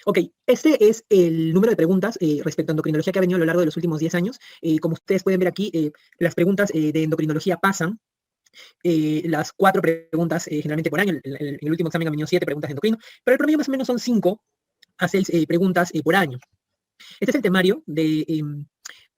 Ok, este es el número de preguntas respecto a endocrinología que ha venido a lo largo de los últimos 10 años. Como ustedes pueden ver aquí, las preguntas de endocrinología pasan las 4 preguntas generalmente por año. El último examen han venido 7 preguntas de endocrino, pero el promedio más o menos son 5 a 6 preguntas por año. Este es el temario de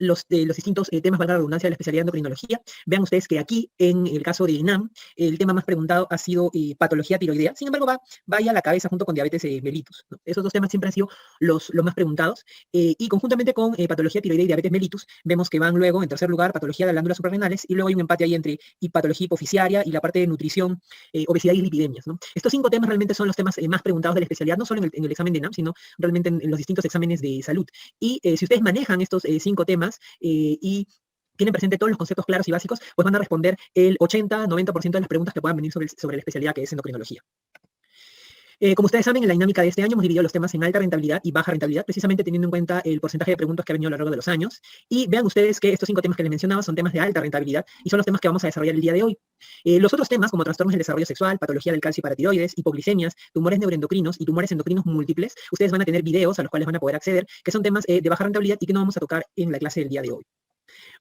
los distintos temas, valga la redundancia, de la especialidad de endocrinología. Vean ustedes que aquí, en el caso de ENAM, el tema más preguntado ha sido patología tiroidea. Sin embargo, va ahí a la cabeza junto con diabetes mellitus, ¿no? Esos dos temas siempre han sido los más preguntados. Y conjuntamente con patología tiroidea y diabetes mellitus, vemos que van luego, en tercer lugar, patología de glándulas suprarrenales, y luego hay un empate ahí entre patología hipofisiaria y la parte de nutrición, obesidad y lipidemias, ¿no? Estos 5 temas realmente son los temas más preguntados de la especialidad, no solo en el examen de ENAM, sino realmente en los distintos exámenes de salud. Y si ustedes manejan estos 5 temas y tienen presente todos los conceptos claros y básicos, pues van a responder el 80-90% de las preguntas que puedan venir sobre la especialidad que es endocrinología. Como ustedes saben, en la dinámica de este año hemos dividido los temas en alta rentabilidad y baja rentabilidad, precisamente teniendo en cuenta el porcentaje de preguntas que ha venido a lo largo de los años. Y vean ustedes que estos 5 temas que les mencionaba son temas de alta rentabilidad y son los temas que vamos a desarrollar el día de hoy. Los otros temas, como trastornos del desarrollo sexual, patología del calcio y paratiroides, hipoglicemias, tumores neuroendocrinos y tumores endocrinos múltiples, ustedes van a tener videos a los cuales van a poder acceder, que son temas de baja rentabilidad y que no vamos a tocar en la clase del día de hoy.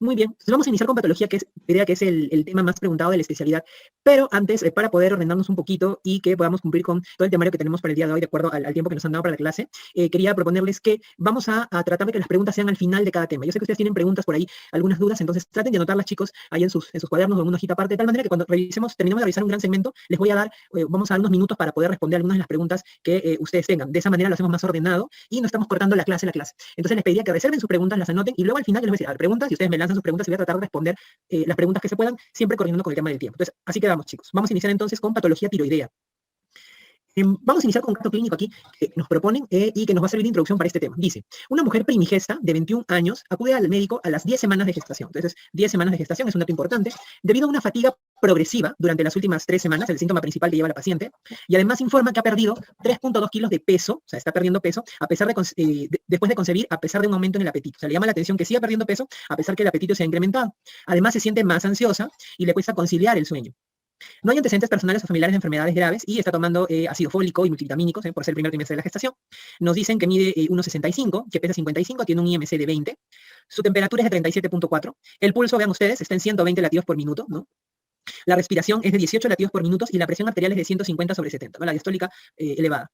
Muy bien, entonces vamos a iniciar con patología, que es el tema más preguntado de la especialidad, pero antes, para poder ordenarnos un poquito y que podamos cumplir con todo el temario que tenemos para el día de hoy, de acuerdo al tiempo que nos han dado para la clase, quería proponerles que vamos a tratar de que las preguntas sean al final de cada tema. Yo sé que ustedes tienen preguntas por ahí, algunas dudas, entonces traten de anotarlas, chicos, ahí en sus cuadernos o en una hojita aparte, de tal manera que cuando terminemos de revisar un gran segmento, les voy a dar, vamos a dar unos minutos para poder responder algunas de las preguntas que ustedes tengan. De esa manera lo hacemos más ordenado y no estamos cortando la clase. Entonces les pediría que reserven sus preguntas, las anoten y luego al final les voy a decir, a ver, preguntas, y ustedes me lanzan sus preguntas y voy a tratar de responder las preguntas que se puedan, siempre coordinando con el tema del tiempo. Entonces, así quedamos, chicos. Vamos a iniciar entonces con patología tiroidea. Vamos a iniciar con un caso clínico aquí que nos proponen y que nos va a servir de introducción para este tema. Dice, una mujer primigesta de 21 años acude al médico a las 10 semanas de gestación. Entonces, 10 semanas de gestación es un dato importante, debido a una fatiga progresiva durante las últimas 3 semanas, el síntoma principal que lleva la paciente, y además informa que ha perdido 3.2 kilos de peso, o sea, está perdiendo peso, a pesar después de concebir, a pesar de un aumento en el apetito. O sea, le llama la atención que siga perdiendo peso, a pesar que el apetito se ha incrementado. Además, se siente más ansiosa y le cuesta conciliar el sueño. No hay antecedentes personales o familiares de enfermedades graves y está tomando ácido fólico y multivitamínicos por ser el primer trimestre de la gestación. Nos dicen que mide 1,65, que pesa 55, tiene un IMC de 20, su temperatura es de 37.4, el pulso, vean ustedes, está en 120 latidos por minuto, ¿no? La respiración es de 18 latidos por minuto y la presión arterial es de 150/70, ¿no? La diastólica elevada.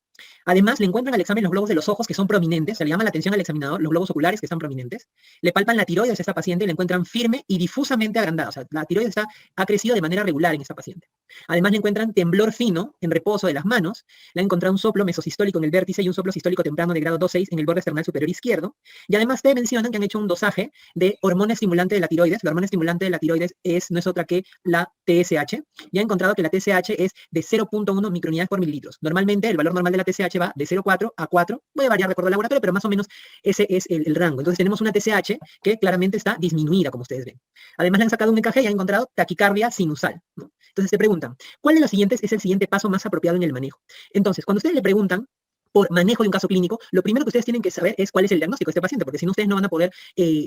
Además, le encuentran al examen los globos de los ojos que son prominentes, se le llama la atención al examinador, los globos oculares que están prominentes. Le palpan la tiroides a esta paciente y la encuentran firme y difusamente agrandada. O sea, la tiroides ha crecido de manera regular en esta paciente. Además, le encuentran temblor fino en reposo de las manos. Le han encontrado un soplo mesosistólico en el vértice y un soplo sistólico temprano de grado 2,6 en el borde esternal superior izquierdo. Y además, te mencionan que han hecho un dosaje de hormona estimulante de la tiroides. La hormona estimulante de la tiroides no es otra que la TSH. Y han encontrado que la TSH es de 0.1 microunidades por mililitros. Normalmente, el valor normal de la TSH va de 0,4 a 4. Puede variar de acuerdo al laboratorio, pero más o menos ese es el rango. Entonces, tenemos una TSH que claramente está disminuida, como ustedes ven. Además, le han sacado un EKG y han encontrado taquicardia sinusal, ¿no? Entonces, se preguntan, ¿cuál de los siguientes es el siguiente paso más apropiado en el manejo? Entonces, cuando ustedes le preguntan por manejo de un caso clínico, lo primero que ustedes tienen que saber es cuál es el diagnóstico de este paciente, porque si no, ustedes no van a poder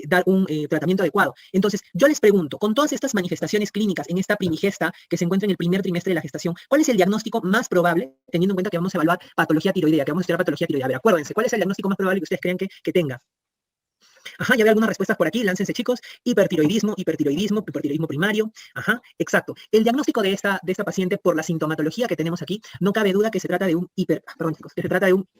dar un tratamiento adecuado. Entonces, yo les pregunto, con todas estas manifestaciones clínicas en esta primigesta que se encuentra en el primer trimestre de la gestación, ¿cuál es el diagnóstico más probable, teniendo en cuenta que vamos a evaluar patología tiroidea, que vamos a estudiar patología tiroidea? A ver, acuérdense, ¿cuál es el diagnóstico más probable que ustedes crean que tenga? Ajá, ya veo algunas respuestas por aquí, láncense, chicos. Hipertiroidismo primario. Ajá, exacto. El diagnóstico de esta paciente por la sintomatología que tenemos aquí, no cabe duda que se trata de un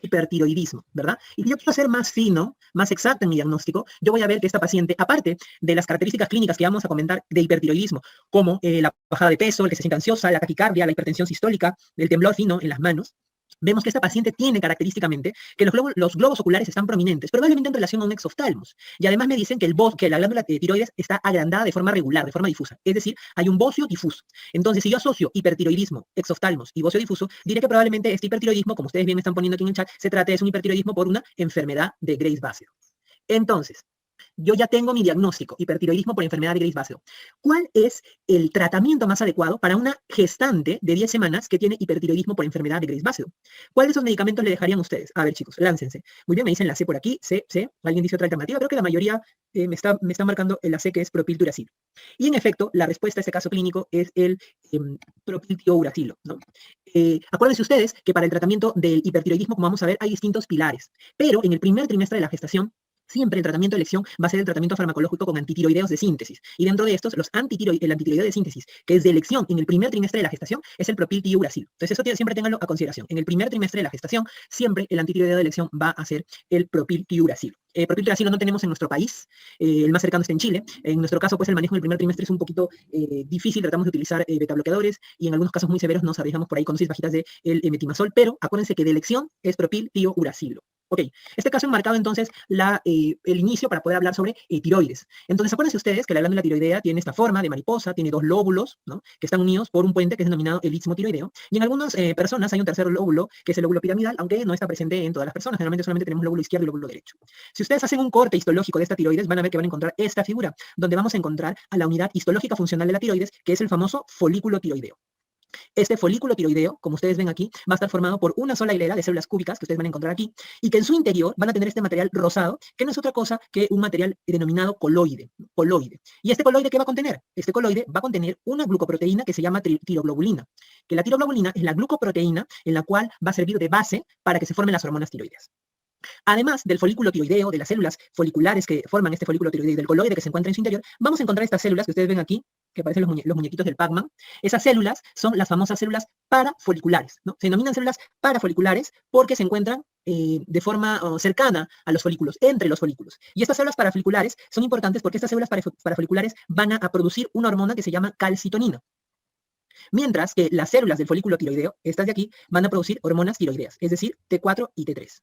hipertiroidismo, ¿verdad? Y si yo quiero ser más fino, más exacto en mi diagnóstico, yo voy a ver que esta paciente, aparte de las características clínicas que vamos a comentar de hipertiroidismo, como la bajada de peso, el que se siente ansiosa, la taquicardia, la hipertensión sistólica, el temblor fino en las manos, vemos que esta paciente tiene característicamente que los globos oculares están prominentes, probablemente en relación a un exoftalmos. Y además me dicen que la glándula de tiroides está agrandada de forma regular, de forma difusa. Es decir, hay un bocio difuso. Entonces, si yo asocio hipertiroidismo, exoftalmos y bocio difuso, diré que probablemente este hipertiroidismo, como ustedes bien me están poniendo aquí en el chat, se trate de un hipertiroidismo por una enfermedad de Graves-Bassett. Entonces, Yo ya tengo mi diagnóstico, hipertiroidismo por enfermedad de Graves-Basedow. ¿Cuál es el tratamiento más adecuado para una gestante de 10 semanas que tiene hipertiroidismo por enfermedad de Graves-Basedow? ¿Cuáles de esos medicamentos le dejarían ustedes? A ver, chicos, láncense. Muy bien, me dicen la C por aquí, C, C. ¿Alguien dice otra alternativa? Creo que la mayoría me está marcando la C, que es propiltiuracilo. Y en efecto, la respuesta a este caso clínico es el propiltiuracilo, ¿no? Acuérdense ustedes que para el tratamiento del hipertiroidismo, como vamos a ver, hay distintos pilares. Pero en el primer trimestre de la gestación, siempre el tratamiento de elección va a ser el tratamiento farmacológico con antitiroideos de síntesis. Y dentro de estos, el antitiroideo de síntesis, que es de elección en el primer trimestre de la gestación, es el propiltiuracilo. Entonces, eso siempre ténganlo a consideración. En el primer trimestre de la gestación, siempre el antitiroideo de elección va a ser el propiltiuracilo. Propiltiuracilo no tenemos en nuestro país, el más cercano está en Chile. En nuestro caso, pues el manejo en el primer trimestre es un poquito difícil, tratamos de utilizar betabloqueadores y en algunos casos muy severos nos arriesgamos por ahí con dosis bajitas de metimazol, pero acuérdense que de elección es propiltiuracilo. Ok, este caso ha enmarcado entonces el inicio para poder hablar sobre tiroides. Entonces, acuérdense ustedes que la glándula tiroidea tiene esta forma de mariposa, tiene dos lóbulos, ¿no?, que están unidos por un puente que es denominado el istmo tiroideo. Y en algunas personas hay un tercer lóbulo, que es el lóbulo piramidal, aunque no está presente en todas las personas. Generalmente solamente tenemos lóbulo izquierdo y lóbulo derecho. Si ustedes hacen un corte histológico de esta tiroides, van a ver que van a encontrar esta figura, donde vamos a encontrar a la unidad histológica funcional de la tiroides, que es el famoso folículo tiroideo. Este folículo tiroideo, como ustedes ven aquí, va a estar formado por una sola hilera de células cúbicas que ustedes van a encontrar aquí, y que en su interior van a tener este material rosado, que no es otra cosa que un material denominado coloide. ¿Y este coloide qué va a contener? Este coloide va a contener una glucoproteína que se llama tiroglobulina, que la tiroglobulina es la glucoproteína en la cual va a servir de base para que se formen las hormonas tiroideas. Además del folículo tiroideo, de las células foliculares que forman este folículo tiroideo y del coloide que se encuentra en su interior, vamos a encontrar estas células que ustedes ven aquí, que parecen los muñequitos del Pac-Man. Esas células son las famosas células parafoliculares, ¿no? Se denominan células parafoliculares porque se encuentran de forma cercana a los folículos, entre los folículos. Y estas células parafoliculares son importantes porque estas células parafoliculares van a producir una hormona que se llama calcitonina. Mientras que las células del folículo tiroideo, estas de aquí, van a producir hormonas tiroideas, es decir, T4 y T3.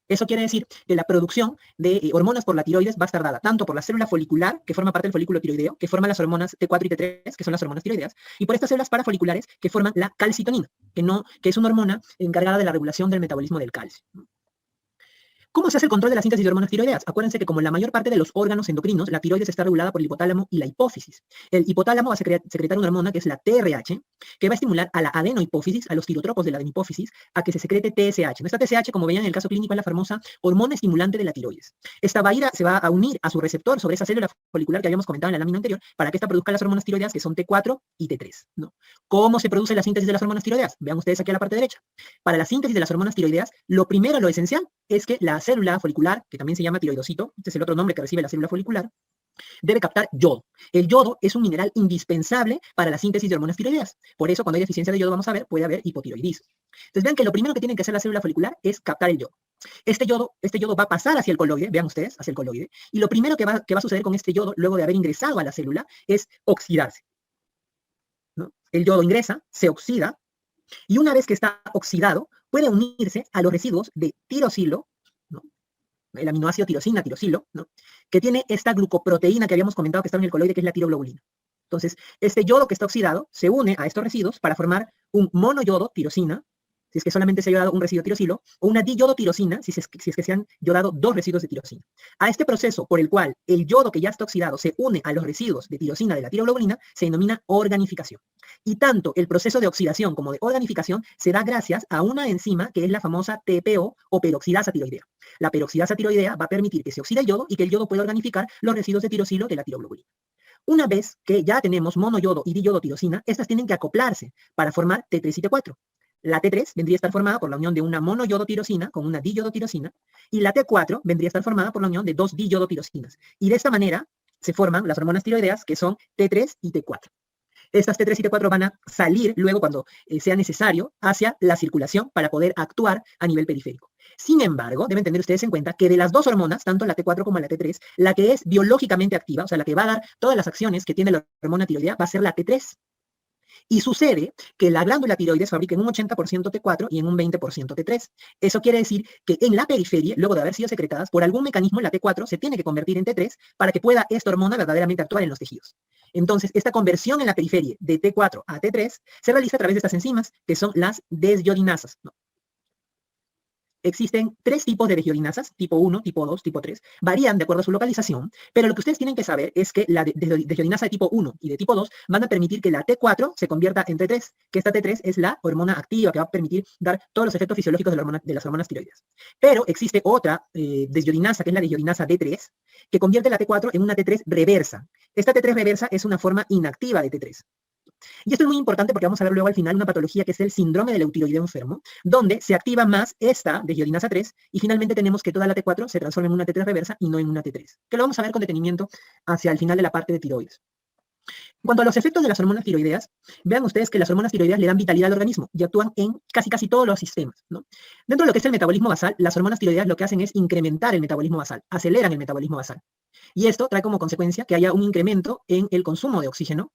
Eso quiere decir que la producción de hormonas por la tiroides va a estar dada tanto por la célula folicular, que forma parte del folículo tiroideo, que forma las hormonas T4 y T3, que son las hormonas tiroideas, y por estas células parafoliculares que forman la calcitonina, que es una hormona encargada de la regulación del metabolismo del calcio. ¿Cómo se hace el control de la síntesis de hormonas tiroideas? Acuérdense que como la mayor parte de los órganos endocrinos, la tiroides está regulada por el hipotálamo y la hipófisis. El hipotálamo va a secretar una hormona que es la TRH, que va a estimular a la adenohipófisis, a los tirotropos de la adenohipófisis, a que se secrete TSH. Esta TSH, como veían en el caso clínico, es la famosa hormona estimulante de la tiroides. Esta se va a unir a su receptor sobre esa célula folicular que habíamos comentado en la lámina anterior, para que esta produzca las hormonas tiroideas que son T4 y T3, ¿no? ¿Cómo se produce la síntesis de las hormonas tiroideas? Vean ustedes aquí a la parte derecha. Para la síntesis de las hormonas tiroideas, lo primero, lo esencial, es que la célula folicular, que también se llama tiroidocito, este es el otro nombre que recibe la célula folicular, debe captar yodo. El yodo es un mineral indispensable para la síntesis de hormonas tiroideas. Por eso, cuando hay deficiencia de yodo, vamos a ver, puede haber hipotiroidismo. Entonces, vean que lo primero que tiene que hacer la célula folicular es captar el yodo. Este yodo va a pasar hacia el coloide, vean ustedes, hacia el coloide, y lo primero que va a suceder con este yodo, luego de haber ingresado a la célula, es oxidarse, ¿no? El yodo ingresa, se oxida, y una vez que está oxidado, puede unirse a los residuos de tirosilo, ¿no?, el aminoácido tirosina, tirosilo, ¿no?, que tiene esta glucoproteína que habíamos comentado que está en el coloide, que es la tiroglobulina. Entonces, este yodo que está oxidado se une a estos residuos para formar un monoyodo tirosina, si es que solamente se ha yodado un residuo de tirosilo, o una diyodotirosina, si es que se han yodado dos residuos de tirosina. A este proceso por el cual el yodo que ya está oxidado se une a los residuos de tirosina de la tiroglobulina se denomina organificación. Y tanto el proceso de oxidación como de organificación se da gracias a una enzima que es la famosa TPO o peroxidasa tiroidea. La peroxidasa tiroidea va a permitir que se oxide el yodo y que el yodo pueda organificar los residuos de tirosilo de la tiroglobulina. Una vez que ya tenemos monoyodo y diyodotirosina, estas tienen que acoplarse para formar T3 y T4. La T3 vendría a estar formada por la unión de una monoyodotirosina con una diyodotirosina, y la T4 vendría a estar formada por la unión de dos diyodotirosinas. Y de esta manera se forman las hormonas tiroideas, que son T3 y T4. Estas T3 y T4 van a salir luego, cuando sea necesario, hacia la circulación para poder actuar a nivel periférico. Sin embargo, deben tener ustedes en cuenta que de las dos hormonas, tanto la T4 como la T3, la que es biológicamente activa, o sea, la que va a dar todas las acciones que tiene la hormona tiroidea, va a ser la T3. Y sucede que la glándula tiroides fabrica en un 80% T4 y en un 20% T3. Eso quiere decir que en la periferia, luego de haber sido secretadas, por algún mecanismo la T4 se tiene que convertir en T3 para que pueda esta hormona verdaderamente actuar en los tejidos. Entonces, esta conversión en la periferia de T4 a T3 se realiza a través de estas enzimas, que son las desyodinasas, ¿no? existen 3 tipos de deshiodinasas, tipo 1, tipo 2, tipo 3, varían de acuerdo a su localización, pero lo que ustedes tienen que saber es que la deshiodinasa de tipo 1 y de tipo 2 van a permitir que la T4 se convierta en T3, que esta T3 es la hormona activa que va a permitir dar todos los efectos fisiológicos de las hormonas tiroideas. Pero existe otra deshiodinasa, que es la deshiodinasa D3, que convierte la T4 en una T3 reversa. Esta T3 reversa es una forma inactiva de T3. Y esto es muy importante porque vamos a ver luego al final una patología que es el síndrome del eutiroideo enfermo, donde se activa más esta deshiodinasa 3 y finalmente tenemos que toda la T4 se transforma en una T3 reversa y no en una T3, que lo vamos a ver con detenimiento hacia el final de la parte de tiroides. En cuanto a los efectos de las hormonas tiroideas, vean ustedes que las hormonas tiroideas le dan vitalidad al organismo y actúan en casi todos los sistemas, ¿no? Dentro de lo que es el metabolismo basal, las hormonas tiroideas lo que hacen es incrementar el metabolismo basal, aceleran el metabolismo basal. Y esto trae como consecuencia que haya un incremento en el consumo de oxígeno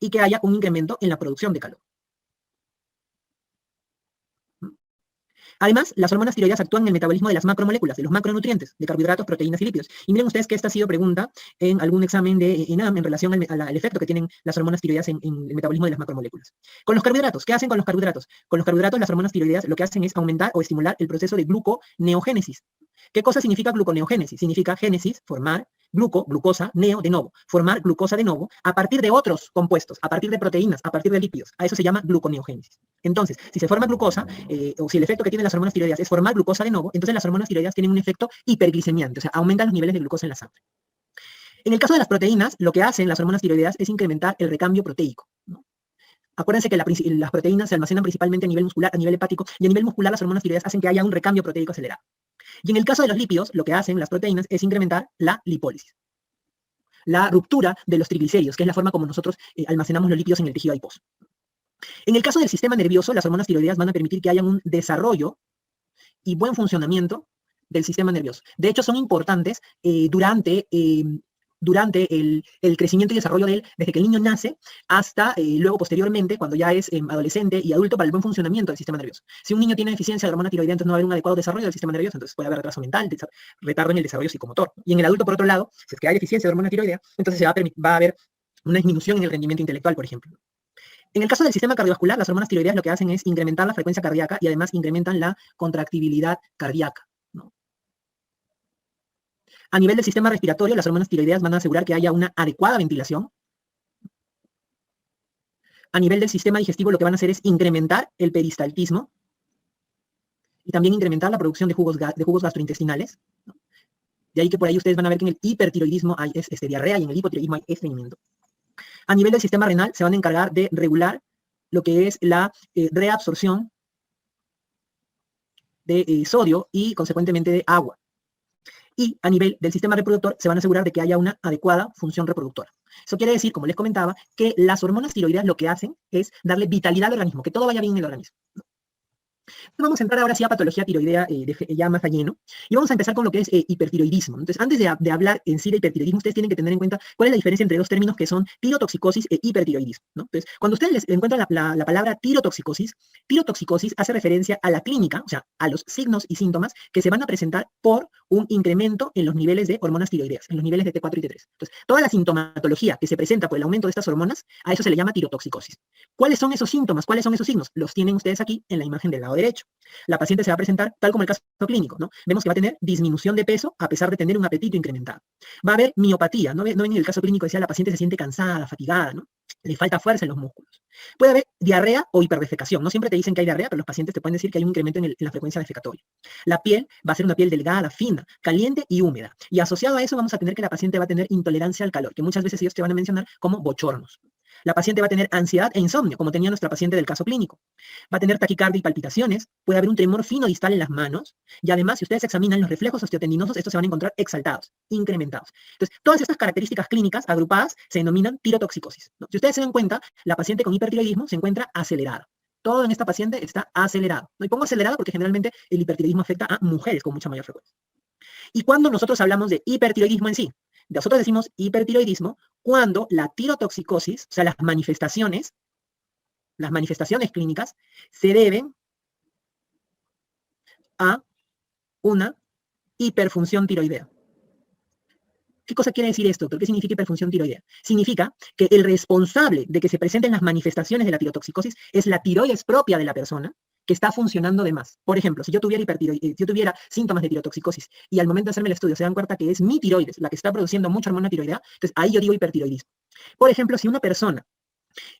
y que haya un incremento en la producción de calor. Además, las hormonas tiroideas actúan en el metabolismo de las macromoléculas, de los macronutrientes, de carbohidratos, proteínas y lípidos. Y miren ustedes que esta ha sido pregunta en algún examen de ENAM en relación al efecto que tienen las hormonas tiroideas en el metabolismo de las macromoléculas. Con los carbohidratos, ¿qué hacen con los carbohidratos? Con los carbohidratos, las hormonas tiroideas lo que hacen es aumentar o estimular el proceso de gluconeogénesis. ¿Qué cosa significa gluconeogénesis? Significa génesis, formar, glucosa, neo, de novo, formar glucosa de novo a partir de otros compuestos, a partir de proteínas, a partir de lípidos. A eso se llama gluconeogénesis. Entonces, si se forma glucosa, o si el efecto que tienen las hormonas tiroideas es formar glucosa de novo, entonces las hormonas tiroideas tienen un efecto hiperglicemiante, o sea, aumentan los niveles de glucosa en la sangre. En el caso de las proteínas, lo que hacen las hormonas tiroideas es incrementar el recambio proteico, ¿no? Acuérdense que las proteínas se almacenan principalmente a nivel muscular, a nivel hepático, y a nivel muscular las hormonas tiroideas hacen que haya un recambio proteico acelerado. Y en el caso de los lípidos, lo que hacen las proteínas es incrementar la lipólisis, la ruptura de los triglicéridos, que es la forma como nosotros almacenamos los lípidos en el tejido adiposo. En el caso del sistema nervioso, las hormonas tiroideas van a permitir que haya un desarrollo y buen funcionamiento del sistema nervioso. De hecho, son importantes durante el crecimiento y desarrollo de él, desde que el niño nace hasta luego posteriormente, cuando ya es adolescente y adulto, para el buen funcionamiento del sistema nervioso. Si un niño tiene deficiencia de hormona tiroidea, entonces no va a haber un adecuado desarrollo del sistema nervioso, entonces puede haber retraso mental, retardo en el desarrollo psicomotor. Y en el adulto, por otro lado, si es que hay deficiencia de hormona tiroidea, entonces va a haber una disminución en el rendimiento intelectual, por ejemplo. En el caso del sistema cardiovascular, las hormonas tiroideas lo que hacen es incrementar la frecuencia cardíaca y además incrementan la contractibilidad cardíaca, ¿no? A nivel del sistema respiratorio, las hormonas tiroideas van a asegurar que haya una adecuada ventilación. A nivel del sistema digestivo, lo que van a hacer es incrementar el peristaltismo y también incrementar la producción de jugos gastrointestinales, ¿no? De ahí que por ahí ustedes van a ver que en el hipertiroidismo hay diarrea y en el hipotiroidismo hay estreñimiento. A nivel del sistema renal, se van a encargar de regular lo que es la reabsorción de sodio y, consecuentemente, de agua. Y a nivel del sistema reproductor, se van a asegurar de que haya una adecuada función reproductora. Eso quiere decir, como les comentaba, que las hormonas tiroideas lo que hacen es darle vitalidad al organismo, que todo vaya bien en el organismo. Vamos a entrar ahora sí a patología tiroidea ya más a lleno, y vamos a empezar con lo que es hipertiroidismo. Entonces, antes de hablar en sí de hipertiroidismo, ustedes tienen que tener en cuenta cuál es la diferencia entre dos términos que son tirotoxicosis e hipertiroidismo, ¿no? Entonces, cuando ustedes les encuentran la palabra tirotoxicosis hace referencia a la clínica, o sea, a los signos y síntomas que se van a presentar por un incremento en los niveles de hormonas tiroideas, en los niveles de T4 y T3. Entonces, toda la sintomatología que se presenta por el aumento de estas hormonas, a eso se le llama tirotoxicosis. ¿Cuáles son esos síntomas? ¿Cuáles son esos signos? Los tienen ustedes aquí en la imagen del lado derecho. La paciente se va a presentar tal como el caso clínico, ¿no? Vemos que va a tener disminución de peso a pesar de tener un apetito incrementado. Va a haber miopatía, ¿no? No en el caso clínico decía la paciente se siente cansada, fatigada, ¿no? Le falta fuerza en los músculos. Puede haber diarrea o hiperdefecación. No siempre te dicen que hay diarrea, pero los pacientes te pueden decir que hay un incremento en la frecuencia defecatoria. La piel va a ser una piel delgada, fina, caliente y húmeda. Y asociado a eso vamos a tener que la paciente va a tener intolerancia al calor, que muchas veces ellos te van a mencionar como bochornos. La paciente va a tener ansiedad e insomnio, como tenía nuestra paciente del caso clínico. Va a tener taquicardia y palpitaciones, puede haber un tremor fino distal en las manos, y además, si ustedes examinan los reflejos osteotendinosos, estos se van a encontrar exaltados, incrementados. Entonces, todas estas características clínicas agrupadas se denominan tirotoxicosis, ¿no? Si ustedes se dan cuenta, la paciente con hipertiroidismo se encuentra acelerada. Todo en esta paciente está acelerado, ¿no? Y pongo acelerado porque generalmente el hipertiroidismo afecta a mujeres con mucha mayor frecuencia. Y cuando nosotros hablamos de hipertiroidismo en sí, nosotros decimos hipertiroidismo cuando la tirotoxicosis, o sea, las manifestaciones clínicas, se deben a una hiperfunción tiroidea. ¿Qué cosa quiere decir esto, doctor? ¿Qué significa hiperfunción tiroidea? Significa que el responsable de que se presenten las manifestaciones de la tirotoxicosis es la tiroides propia de la persona, que está funcionando de más. Por ejemplo, si yo tuviera yo tuviera síntomas de tirotoxicosis y al momento de hacerme el estudio se dan cuenta que es mi tiroides la que está produciendo mucha hormona tiroidea, entonces ahí yo digo hipertiroidismo. Por ejemplo, si una persona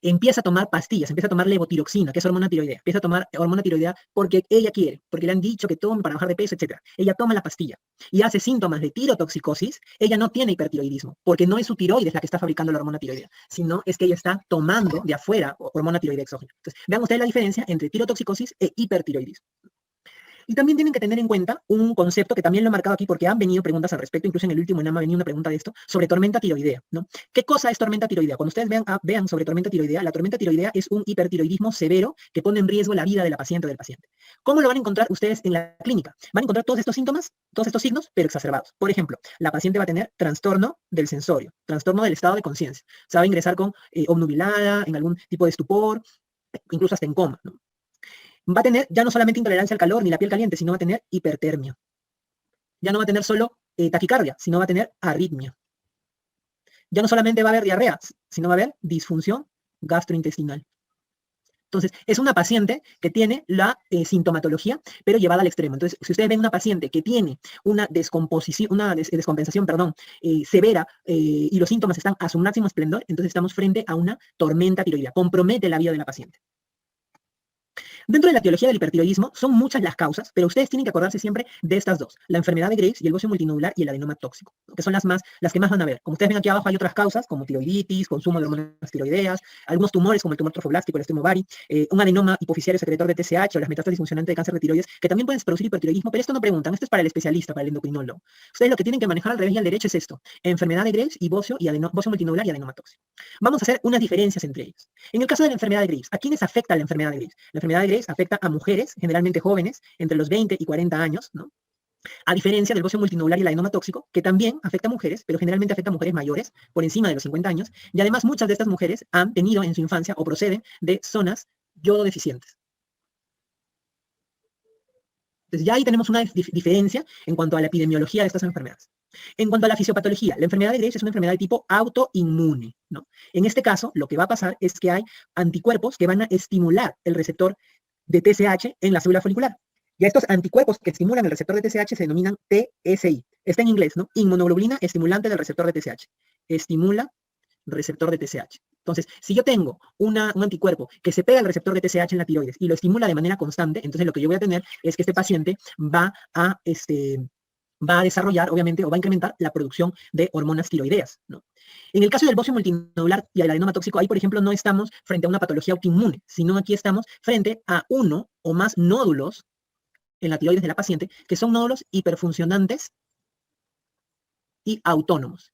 empieza a tomar pastillas, empieza a tomar levotiroxina, que es hormona tiroidea, empieza a tomar hormona tiroidea porque ella quiere, porque le han dicho que tome para bajar de peso, etc. Ella toma la pastilla y hace síntomas de tirotoxicosis, ella no tiene hipertiroidismo, porque no es su tiroides la que está fabricando la hormona tiroidea, sino es que ella está tomando de afuera hormona tiroidea exógena. Entonces, vean ustedes la diferencia entre tirotoxicosis e hipertiroidismo. Y también tienen que tener en cuenta un concepto que también lo he marcado aquí porque han venido preguntas al respecto, incluso en el último ENAM ha venido una pregunta de esto, sobre tormenta tiroidea, ¿no? ¿Qué cosa es tormenta tiroidea? Cuando ustedes vean sobre tormenta tiroidea, la tormenta tiroidea es un hipertiroidismo severo que pone en riesgo la vida de la paciente o del paciente. ¿Cómo lo van a encontrar ustedes en la clínica? Van a encontrar todos estos síntomas, todos estos signos, pero exacerbados. Por ejemplo, la paciente va a tener trastorno del sensorio, trastorno del estado de conciencia. Se va a ingresar con obnubilada, en algún tipo de estupor, incluso hasta en coma, ¿no? Va a tener ya no solamente intolerancia al calor ni la piel caliente, sino va a tener hipertermia. Ya no va a tener solo taquicardia, sino va a tener arritmia. Ya no solamente va a haber diarrea, sino va a haber disfunción gastrointestinal. Entonces, es una paciente que tiene la sintomatología, pero llevada al extremo. Entonces, si ustedes ven una paciente que tiene una descompensación, severa y los síntomas están a su máximo esplendor, entonces estamos frente a una tormenta tiroidea. Compromete la vida de la paciente. Dentro de la etiología del hipertiroidismo son muchas las causas, pero ustedes tienen que acordarse siempre de estas dos, la enfermedad de Graves y el bocio multinodular y el adenoma tóxico, que son las que más van a ver. Como ustedes ven aquí abajo hay otras causas como tiroiditis, consumo de hormonas tiroideas, algunos tumores como el tumor trofoblástico, el ovari, un adenoma hipofisiario secretor de TSH o las metástasis funcionantes de cáncer de tiroides, que también pueden producir hipertiroidismo, pero esto no preguntan, esto es para el especialista, para el endocrinólogo. Ustedes lo que tienen que manejar al revés y al derecho es esto, enfermedad de Graves y bocio multinodular y adenoma tóxico. Vamos a hacer unas diferencias entre ellos. En el caso de la enfermedad de Graves, ¿a quiénes afecta la enfermedad de Graves? La enfermedad de Graves afecta a mujeres, generalmente jóvenes, entre los 20 y 40 años, ¿no? A diferencia del bocio multinodular y el adenoma tóxico, que también afecta a mujeres, pero generalmente afecta a mujeres mayores, por encima de los 50 años, y además muchas de estas mujeres han tenido en su infancia o proceden de zonas yodo deficientes. Entonces ya ahí tenemos una diferencia en cuanto a la epidemiología de estas enfermedades. En cuanto a la fisiopatología, la enfermedad de Graves es una enfermedad de tipo autoinmune, ¿no? En este caso, lo que va a pasar es que hay anticuerpos que van a estimular el receptor de TSH en la célula folicular. Y estos anticuerpos que estimulan el receptor de TSH se denominan TSI. Está en inglés, ¿no? Inmunoglobulina estimulante del receptor de TSH. Estimula receptor de TSH. Entonces, si yo tengo un anticuerpo que se pega al receptor de TSH en la tiroides y lo estimula de manera constante, entonces lo que yo voy a tener es que este paciente va a desarrollar, obviamente, o va a incrementar la producción de hormonas tiroideas, ¿no? En el caso del bocio multinodular y el adenoma tóxico, ahí, por ejemplo, no estamos frente a una patología autoinmune, sino aquí estamos frente a uno o más nódulos en la tiroides de la paciente, que son nódulos hiperfuncionantes y autónomos.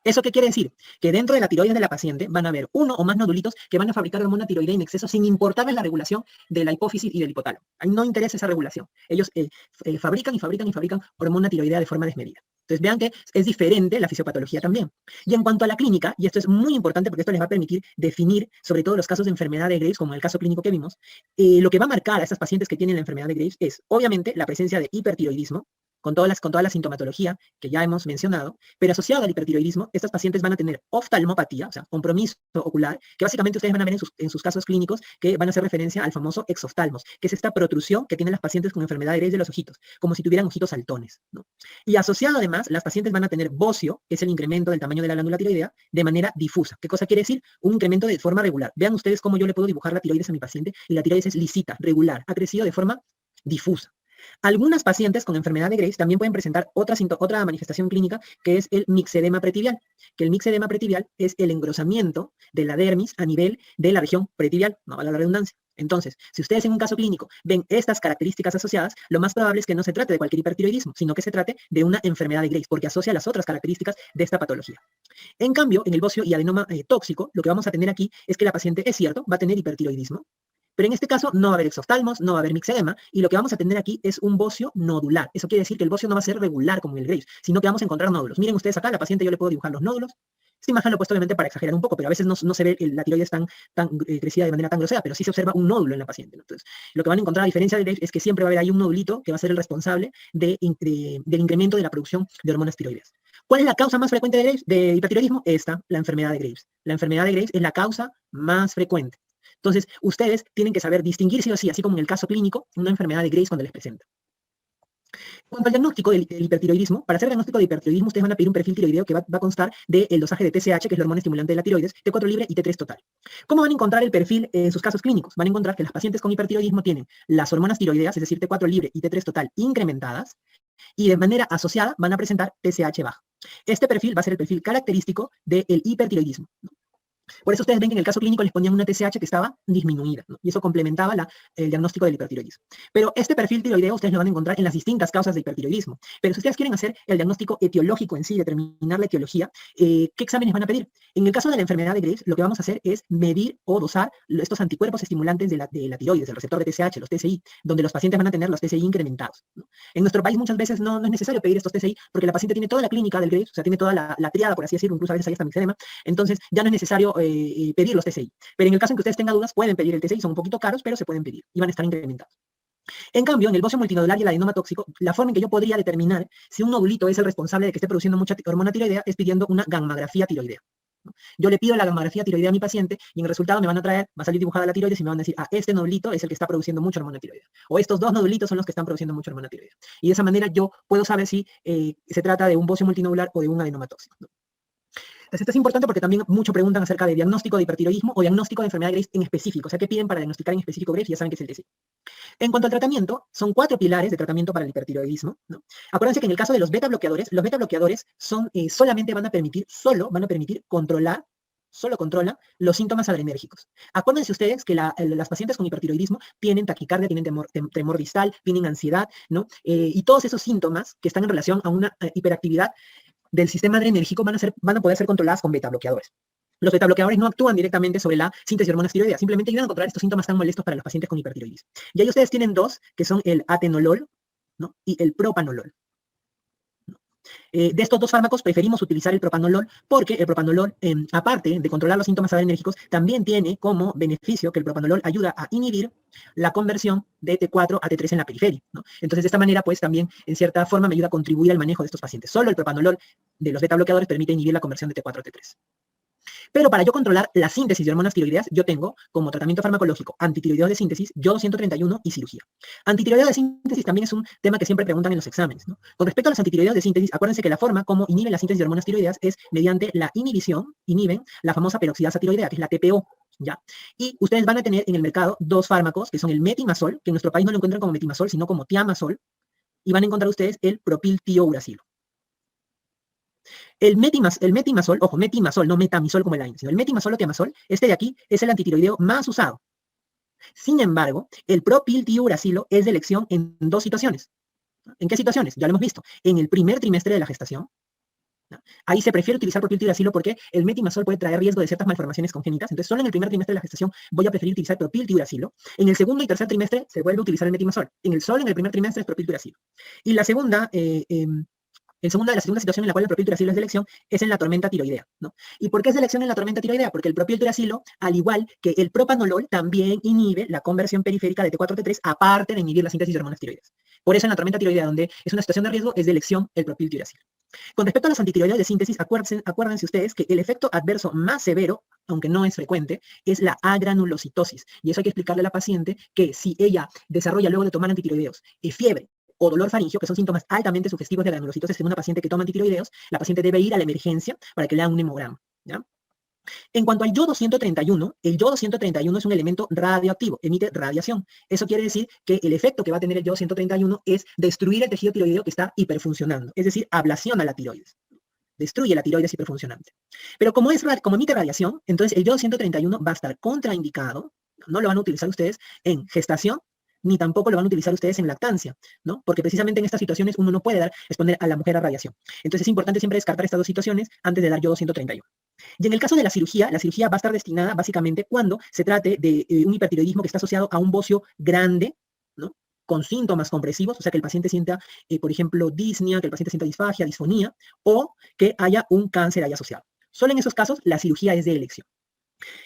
¿Eso qué quiere decir? Que dentro de la tiroides de la paciente van a haber uno o más nodulitos que van a fabricar hormona tiroidea en exceso sin importarles la regulación de la hipófisis y del hipotálamo. A mí no interesa esa regulación. Ellos fabrican hormona tiroidea de forma desmedida. Entonces vean que es diferente la fisiopatología también. Y en cuanto a la clínica, y esto es muy importante porque esto les va a permitir definir sobre todo los casos de enfermedad de Graves, como el caso clínico que vimos, lo que va a marcar a estas pacientes que tienen la enfermedad de Graves es obviamente la presencia de hipertiroidismo, con toda la sintomatología que ya hemos mencionado, pero asociado al hipertiroidismo, estas pacientes van a tener oftalmopatía, o sea, compromiso ocular, que básicamente ustedes van a ver en sus casos clínicos que van a hacer referencia al famoso exoftalmos, que es esta protrusión que tienen las pacientes con enfermedad de Graves de los ojitos, como si tuvieran ojitos saltones, ¿no? Y asociado además, las pacientes van a tener bocio, que es el incremento del tamaño de la glándula tiroidea, de manera difusa. ¿Qué cosa quiere decir? Un incremento de forma regular. Vean ustedes cómo yo le puedo dibujar la tiroides a mi paciente, y la tiroides es lisita, regular, ha crecido de forma difusa. Algunas pacientes con enfermedad de Graves también pueden presentar otra manifestación clínica, que es el mixedema pretibial, que el mixedema pretibial es el engrosamiento de la dermis a nivel de la región pretibial, no vale la redundancia. Entonces, si ustedes en un caso clínico ven estas características asociadas, lo más probable es que no se trate de cualquier hipertiroidismo, sino que se trate de una enfermedad de Graves, porque asocia las otras características de esta patología. En cambio, en el bocio y adenoma tóxico, lo que vamos a tener aquí es que la paciente, es cierto, va a tener hipertiroidismo, pero en este caso no va a haber exoftalmos, no va a haber mixedema, y lo que vamos a tener aquí es un bocio nodular. Eso quiere decir que el bocio no va a ser regular como en el Graves, sino que vamos a encontrar nódulos. Miren ustedes acá, la paciente yo le puedo dibujar los nódulos. Esta imagen lo he puesto obviamente para exagerar un poco, pero a veces no se ve la tiroides tan crecida de manera tan grosera, pero sí se observa un nódulo en la paciente, ¿no? Entonces, lo que van a encontrar a diferencia del Graves es que siempre va a haber ahí un nodulito que va a ser el responsable del incremento de la producción de hormonas tiroideas. ¿Cuál es la causa más frecuente de hipertiroidismo? La enfermedad de Graves. La enfermedad de Graves es la causa más frecuente. Entonces, ustedes tienen que saber distinguir sí o sí, así como en el caso clínico, una enfermedad de Graves cuando les presenta. En cuanto al diagnóstico del hipertiroidismo, para hacer diagnóstico de hipertiroidismo, ustedes van a pedir un perfil tiroideo que va a constar del dosaje de TSH, que es la hormona estimulante de la tiroides, T4 libre y T3 total. ¿Cómo van a encontrar el perfil en sus casos clínicos? Van a encontrar que las pacientes con hipertiroidismo tienen las hormonas tiroideas, es decir, T4 libre y T3 total, incrementadas, y de manera asociada van a presentar TSH baja. Este perfil va a ser el perfil característico del hipertiroidismo. Por eso ustedes ven que en el caso clínico les ponían una TSH que estaba disminuida, ¿no? Y eso complementaba el diagnóstico del hipertiroidismo. Pero este perfil tiroideo ustedes lo van a encontrar en las distintas causas de hipertiroidismo. Pero si ustedes quieren hacer el diagnóstico etiológico en sí, determinar la etiología, ¿qué exámenes van a pedir? En el caso de la enfermedad de Graves, lo que vamos a hacer es medir o dosar estos anticuerpos estimulantes de la tiroides, del receptor de TSH, los TSI, donde los pacientes van a tener los TSI incrementados, ¿no? En nuestro país muchas veces no es necesario pedir estos TSI porque la paciente tiene toda la clínica del Graves, o sea, tiene toda la triada, por así decirlo, incluso a veces hay hasta mixedema, entonces ya no es necesario pedir los TSI. Pero en el caso en que ustedes tengan dudas, pueden pedir el TSI, son un poquito caros, pero se pueden pedir y van a estar incrementados. En cambio, en el bocio multinodular y el adenoma tóxico, la forma en que yo podría determinar si un nodulito es el responsable de que esté produciendo mucha hormona tiroidea es pidiendo una gammagrafía tiroidea, ¿no? Yo le pido la gammagrafía tiroidea a mi paciente y en el resultado me van a traer, va a salir dibujada la tiroides y me van a decir, este nodulito es el que está produciendo mucha hormona tiroidea. O estos dos nodulitos son los que están produciendo mucha hormona tiroidea. Y de esa manera yo puedo saber si se trata de un bocio multinodular o de un adenoma tóxico, ¿no? Entonces, esto es importante porque también mucho preguntan acerca de diagnóstico de hipertiroidismo o diagnóstico de enfermedad de Graves en específico. O sea, ¿qué piden para diagnosticar en específico Graves? Ya saben que es el TSI. En cuanto al tratamiento, son 4 pilares de tratamiento para el hipertiroidismo, ¿no? Acuérdense que en el caso de los beta bloqueadores son, solamente van a permitir controlar, solo controlan los síntomas adrenérgicos. Acuérdense ustedes que las pacientes con hipertiroidismo tienen taquicardia, tienen tremor distal, tienen ansiedad, ¿no? Y todos esos síntomas que están en relación a una hiperactividad del sistema adrenérgico van a poder ser controladas con beta bloqueadores. Los beta bloqueadores no actúan directamente sobre la síntesis de hormonas tiroideas, simplemente ayudan a controlar estos síntomas tan molestos para los pacientes con hipertiroidismo. Y ahí ustedes tienen dos, que son el atenolol, ¿no? Y el propanolol. De estos dos fármacos preferimos utilizar el propanolol porque el propanolol, aparte de controlar los síntomas adrenérgicos, también tiene como beneficio que el propanolol ayuda a inhibir la conversión de T4 a T3 en la periferia, ¿no? Entonces, de esta manera, pues también, en cierta forma, me ayuda a contribuir al manejo de estos pacientes. Solo el propanolol de los beta bloqueadores permite inhibir la conversión de T4 a T3. Pero para yo controlar la síntesis de hormonas tiroideas, yo tengo como tratamiento farmacológico antitiroideos de síntesis, yodo 131 y cirugía. Antitiroideo de síntesis también es un tema que siempre preguntan en los exámenes, ¿no? Con respecto a los antitiroideos de síntesis, acuérdense que la forma como inhiben la síntesis de hormonas tiroideas es mediante la inhiben la famosa peroxidasa tiroidea, que es la TPO, ¿ya? Y ustedes van a tener en el mercado dos fármacos, que son el metimazol, que en nuestro país no lo encuentran como metimazol, sino como tiamazol, y van a encontrar ustedes el propiltiouracilo. El metimazol, ojo, metimazol, no metamisol como el AINE, sino el metimazol o tiamazol, este de aquí es el antitiroideo más usado. Sin embargo, el propiltiuracilo es de elección en dos situaciones. ¿En qué situaciones? Ya lo hemos visto. En el primer trimestre de la gestación, ¿no? Ahí se prefiere utilizar propiltiuracilo porque el metimazol puede traer riesgo de ciertas malformaciones congénitas. Entonces, solo en el primer trimestre de la gestación voy a preferir utilizar propiltiuracilo. En el segundo y tercer trimestre se vuelve a utilizar el metimazol. Solo en el primer trimestre es propiltiuracilo. Y la segunda la segunda situación en la cual el propiltiuracilo es de elección es en la tormenta tiroidea, ¿no? ¿Y por qué es de elección en la tormenta tiroidea? Porque el propiltiuracilo, al igual que el propanolol, también inhibe la conversión periférica de T4 a T3, aparte de inhibir la síntesis de hormonas tiroideas. Por eso en la tormenta tiroidea, donde es una situación de riesgo, es de elección el propiltiuracilo. Con respecto a los antitiroideos de síntesis, acuérdense ustedes que el efecto adverso más severo, aunque no es frecuente, es la agranulocitosis. Y eso hay que explicarle a la paciente que si ella desarrolla luego de tomar antitiroideos fiebre o dolor faringio, que son síntomas altamente sugestivos de granulocitosis en una paciente que toma antitiroideos, la paciente debe ir a la emergencia para que le hagan un hemograma, ¿ya? En cuanto al yodo 131, el yodo 131 es un elemento radioactivo, emite radiación. Eso quiere decir que el efecto que va a tener el yodo 131 es destruir el tejido tiroideo que está hiperfuncionando, es decir, ablaciona la tiroides. Destruye la tiroides hiperfuncionante. Pero como emite radiación, entonces el yodo 131 va a estar contraindicado, no lo van a utilizar ustedes en gestación, ni tampoco lo van a utilizar ustedes en lactancia, ¿no? Porque precisamente en estas situaciones uno no puede exponer a la mujer a radiación. Entonces es importante siempre descartar estas dos situaciones antes de dar yodo 131. Y en el caso de la cirugía va a estar destinada básicamente cuando se trate de un hipertiroidismo que está asociado a un bocio grande, ¿no? Con síntomas compresivos, o sea que el paciente sienta, por ejemplo, disnea, que el paciente sienta disfagia, disfonía, o que haya un cáncer ahí asociado. Solo en esos casos la cirugía es de elección.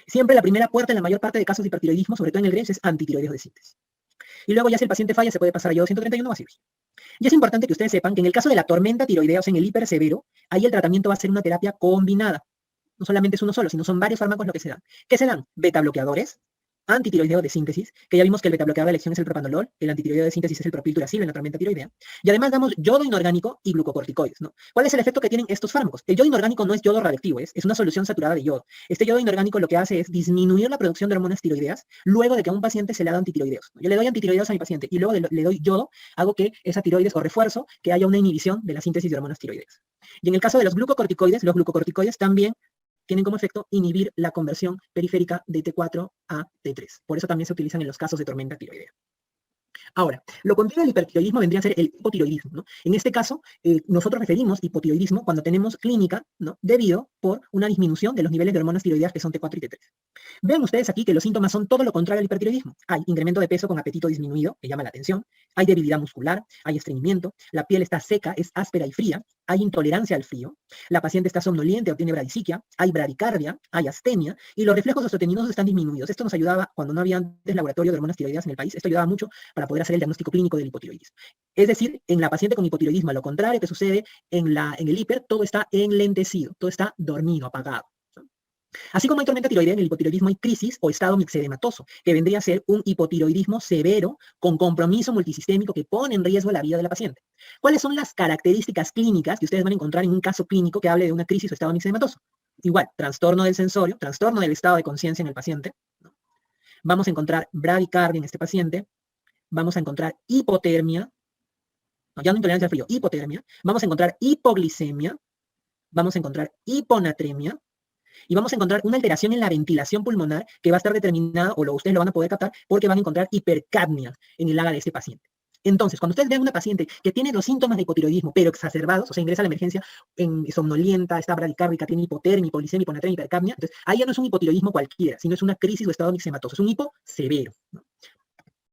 Siempre la primera puerta en la mayor parte de casos de hipertiroidismo, sobre todo en el Graves, es antitiroideos de síntesis. Y luego ya si el paciente falla, se puede pasar a yodo 131 o a cirugía. Y es importante que ustedes sepan que en el caso de la tormenta tiroidea, o sea, en el hipersevero, ahí el tratamiento va a ser una terapia combinada. No solamente es uno solo, sino son varios fármacos lo que se dan. ¿Qué se dan? Beta bloqueadores, antitiroideo de síntesis, que ya vimos que el betabloqueador de elección es el propanolol, el antitiroideo de síntesis es el propilturacil en la tormenta tiroidea, y además damos yodo inorgánico y glucocorticoides, ¿no? ¿Cuál es el efecto que tienen estos fármacos? El yodo inorgánico no es yodo radioactivo, es una solución saturada de yodo. Este yodo inorgánico lo que hace es disminuir la producción de hormonas tiroideas luego de que a un paciente se le ha dado antitiroideos. Yo le doy antitiroideos a mi paciente y luego le doy yodo, hago que esa tiroides o refuerzo que haya una inhibición de la síntesis de hormonas tiroideas. Y en el caso de los glucocorticoides también tienen como efecto inhibir la conversión periférica de T4 a T3. Por eso también se utilizan en los casos de tormenta tiroidea. Ahora, lo contrario del hipertiroidismo vendría a ser el hipotiroidismo, ¿no? En este caso, nosotros referimos hipotiroidismo cuando tenemos clínica, ¿no? Debido por una disminución de los niveles de hormonas tiroideas que son T4 y T3. Vean ustedes aquí que los síntomas son todo lo contrario al hipertiroidismo. Hay incremento de peso con apetito disminuido, que llama la atención, hay debilidad muscular, hay estreñimiento, la piel está seca, es áspera y fría, hay intolerancia al frío, la paciente está somnoliente o tiene bradisiquia, hay bradicardia, hay astenia y los reflejos osteoteninosos están disminuidos. Esto nos ayudaba cuando no había antes laboratorio de hormonas tiroideas en el país, esto ayudaba mucho para poder hacer el diagnóstico clínico del hipotiroidismo. Es decir, en la paciente con hipotiroidismo, a lo contrario que sucede en el hiper, todo está enlentecido, todo está dormido, apagado. Así como hay tormenta tiroidea, en el hipotiroidismo hay crisis o estado mixedematoso, que vendría a ser un hipotiroidismo severo con compromiso multisistémico que pone en riesgo la vida de la paciente. ¿Cuáles son las características clínicas que ustedes van a encontrar en un caso clínico que hable de una crisis o estado mixedematoso? Igual, trastorno del sensorio, trastorno del estado de conciencia en el paciente, ¿no? Vamos a encontrar bradicardia en este paciente, vamos a encontrar hipotermia, no, ya no intolerancia al frío, hipotermia, vamos a encontrar hipoglicemia, vamos a encontrar hiponatremia, y vamos a encontrar una alteración en la ventilación pulmonar que va a estar determinada, o ustedes lo van a poder captar, porque van a encontrar hipercapnia en el AGA de este paciente. Entonces, cuando ustedes vean una paciente que tiene los síntomas de hipotiroidismo, pero exacerbados, o sea, ingresa a la emergencia somnolienta, está bradicárdica, tiene hipotermia, hipoglicemia, hiponatremia, hipercapnia, entonces ahí ya no es un hipotiroidismo cualquiera, sino es una crisis o estado mixematoso, es un hipo severo, ¿no?